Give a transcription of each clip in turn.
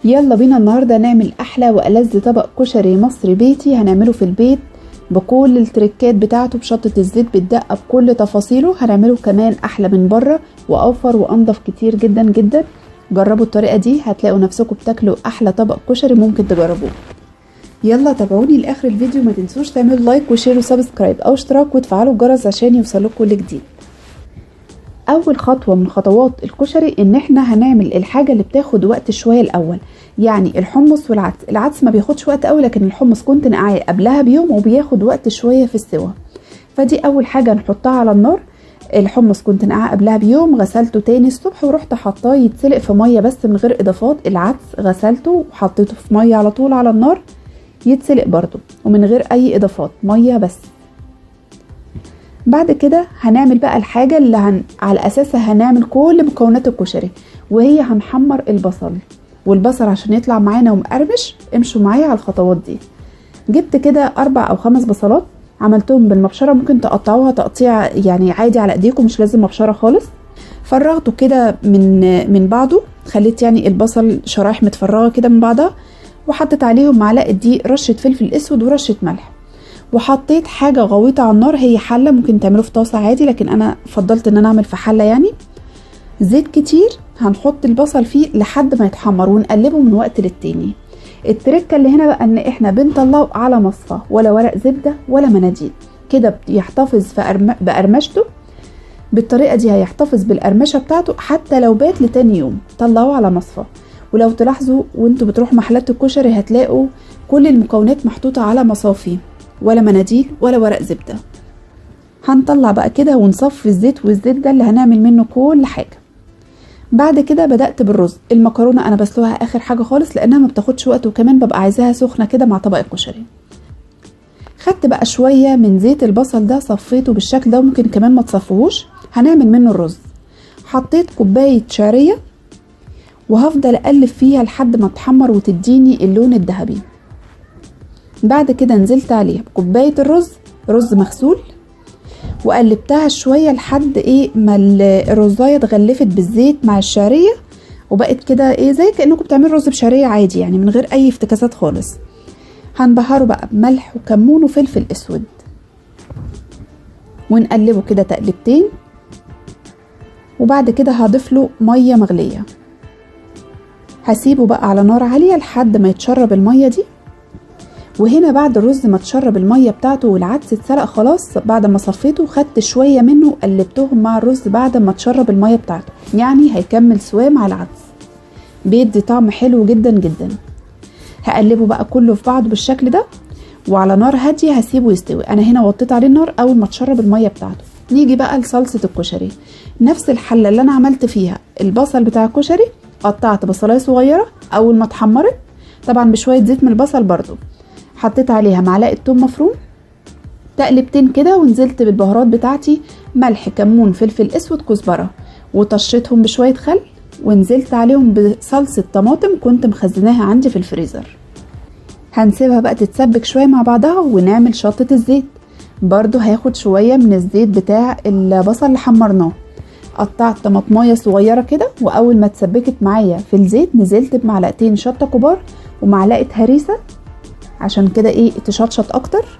يلا بينا النهاردة نعمل احلى والذ طبق كشري مصري بيتي. هنعمله في البيت بكل التركات بتاعته، بشطة الزيت بالدقة، بكل تفاصيله. هنعمله كمان احلى من بره واوفر وانضف كتير جدا جدا. جربوا الطريقة دي هتلاقوا نفسكم بتاكلوا احلى طبق كشري ممكن تجربوه. يلا تابعوني لاخر الفيديو، ما تنسوش تعملوا لايك وشير وسبسكرايب او اشتراك وتفعلوا الجرس عشان يوصلكم كل جديد. اول خطوة من خطوات الكشري ان احنا هنعمل الحاجة اللي بتاخد وقت شوية الاول، يعني الحمص والعدس. العدس ما بياخدش وقت قوي، لكن الحمص كنت نقعاه قبلها بيوم وبياخد وقت شوية في السوا. فدي اول حاجة نحطها على النار. الحمص كنت نقعاه قبلها بيوم، غسلته تاني الصبح ورحت حطاه يتسلق في مية بس من غير اضافات. العدس غسلته وحطيته في مية على طول على النار يتسلق برضو ومن غير اي اضافات، مية بس. بعد كده هنعمل بقى الحاجة اللي على اساسها هنعمل كل مكونات الكشري، وهي هنحمر البصل. والبصل عشان يطلع معانا ومقرمش امشوا معايا على الخطوات دي. جبت كده 4 أو 5 بصلات، عملتهم بالمبشرة، ممكن تقطعوها تقطيع يعني عادي على ايديكم، مش لازم مبشرة خالص. فرغته كده من بعضه، خليت يعني البصل شرايح متفرغة كده من بعضها، وحطيت عليهم معلقة دقيق، رشة فلفل اسود ورشة ملح. وحطيت حاجة غويطة على النار، هي حلة، ممكن تعملوا في طاسة عادي لكن انا فضلت ان انا اعمل في حلة. يعني زيت كتير، هنحط البصل فيه لحد ما يتحمر ونقلبه من وقت للتاني. التركة اللي هنا بقى ان احنا بنطلعه على مصفى، ولا ورق زبدة ولا مناديل، كده يحتفظ بقرمشته. بالطريقة دي هيحتفظ بالقرمشة بتاعته حتى لو بات لتاني يوم. طلعوه على مصفى. ولو تلاحظوا وانتوا بتروحوا محلات الكشري هتلاقوا كل المكونات محطوطة على مصافي، ولا مناديل ولا ورق زبدة. هنطلع بقى كده ونصفي الزيت، والزيت ده اللي هنعمل منه كل حاجة. بعد كده بدأت بالرز. المكرونة انا بسلقها اخر حاجة خالص لانها ما بتاخدش وقت، وكمان ببقى عايزاها سخنة كده مع طبق الكشري. خدت بقى شوية من زيت البصل ده صفيته بالشكل ده، وممكن كمان ما تصفوهوش. هنعمل منه الرز. حطيت كوباية شعرية وهفضل اقلب فيها لحد ما تحمر وتديني اللون الذهبي. بعد كده نزلت عليها بكوباية الرز، رز مغسول، وقلبتها شوية لحد ما الرزاية اتغلفت بالزيت مع الشعرية، وبقت كده زي كأنكم بتعملوا رز بشعرية عادي، يعني من غير اي افتكاسات خالص. هنبهره بقى بملح وكمون وفلفل اسود، ونقلبه كده تقلبتين. وبعد كده هضيف له مية مغلية، هسيبه بقى على نار عالية لحد ما يتشرب المية دي. وهنا بعد الرز ما تشرب المية بتاعته والعدس اتسلق خلاص، بعد ما صفيته خدت شوية منه وقلبتهم مع الرز بعد ما تشرب المية بتاعته، يعني هيكمل سواه مع العدس، بيدي طعم حلو جدا جدا. هقلبه بقى كله في بعض بالشكل ده، وعلى نار هادية هسيبه يستوي. انا هنا وطيت عليه النار اول ما تشرب المية بتاعته. نيجي بقى لصلصة الكشري. نفس الحلة اللي انا عملت فيها البصل بتاع الكشري، قطعت بصلاية صغيرة اول ما اتحمرت، طبعا بشوية زيت من البصل برضو. حطيت عليها معلقة توم مفروم، تقلبتين كده، ونزلت بالبهارات بتاعتي، ملح كمون فلفل اسود كزبرة، وطشيتهم بشوية خل، ونزلت عليهم بصلصة طماطم كنت مخزناها عندي في الفريزر. هنسيبها بقى تتسبك شوية مع بعضها ونعمل شطة الزيت. برضو هاخد شوية من الزيت بتاع البصل اللي حمرناه. قطعت طماطمايه صغيرة كده، واول ما اتسبكت معايا في الزيت نزلت بمعلقتين شطة كبار ومعلقة هريسة عشان كده تشطشط اكتر.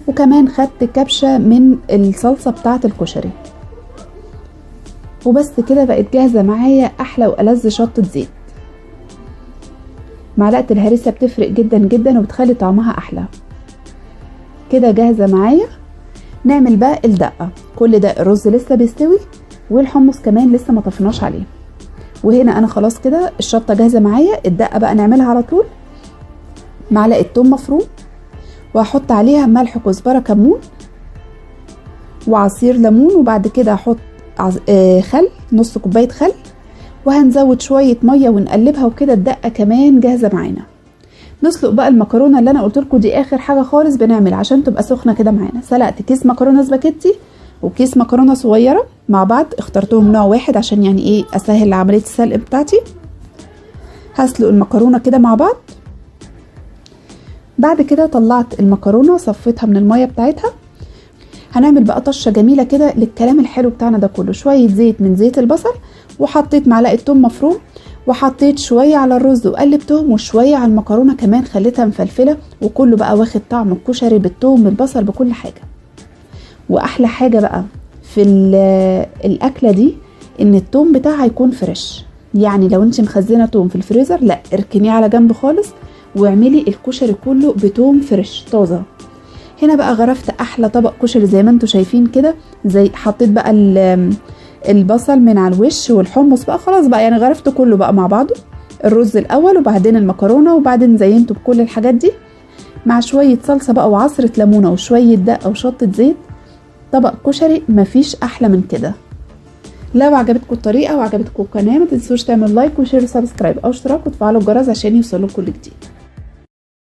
وكمان خدت كبشة من الصلصة بتاعة الكشري. وبس كده بقت جاهزة معايا احلى والذ شطة زيت. معلقة الهريسة بتفرق جدا جدا وبتخلي طعمها احلى. كده جاهزة معايا. نعمل بقى الدقة. كل ده الرز لسه بيستوي، والحمص كمان لسه ما طفناش عليه. وهنا انا خلاص كده الشطة جاهزة معايا. الدقة بقى نعملها على طول. معلقة توم مفروم، وهحط عليها ملح كزبرة كمون وعصير ليمون، وبعد كده هحط خل، نص كوباية خل، وهنزود شوية مية ونقلبها. وكده الدقة كمان جاهزة معانا. نسلق بقى المكرونة اللي انا قلت لكم دي اخر حاجة خالص بنعمل عشان تبقى سخنة كده معانا. سلقت كيس مكرونة سباكيتي وكيس مكرونة صغيرة مع بعض، اخترتهم نوع واحد عشان يعني اسهل عملية السلق بتاعتي. هسلق المكرونة كده مع بعض. بعد كده طلعت المكرونة صفيتها من المية بتاعتها. هنعمل بقى طشة جميلة كده للكلام الحلو بتاعنا ده كله. شوية زيت من زيت البصل، وحطيت معلقة توم مفروم، وحطيت شوية على الرز وقلبتهم، وشوية على المكرونة كمان خليتها مفلفلة، وكله بقى واخد طعم الكشري بالثوم بالبصل بكل حاجة. واحلى حاجة بقى في الاكلة دي ان الثوم بتاعها يكون فريش، يعني لو انت مخزنة ثوم في الفريزر لا، اركنيه على جنب خالص واعملي الكشري كله بثوم فريش طازة. هنا بقى غرفت احلى طبق كشري زي ما انتوا شايفين كده، زي حطيت بقى البصل من على الوش والحمص بقى خلاص بقى، يعني غرفت كله بقى مع بعضه، الرز الاول وبعدين المكرونه وبعدين زينته بكل الحاجات دي مع شويه صلصه بقى وعصره ليمونه وشويه دقه وشطه زيت. طبق كشري مفيش احلى من كده. لو عجبتكم الطريقه وعجبتكم القناه ما تنسوش تعملوا لايك وشير وسبسكرايب او اشتراك وتفعلوا الجرس عشان يوصلكم كل جديد.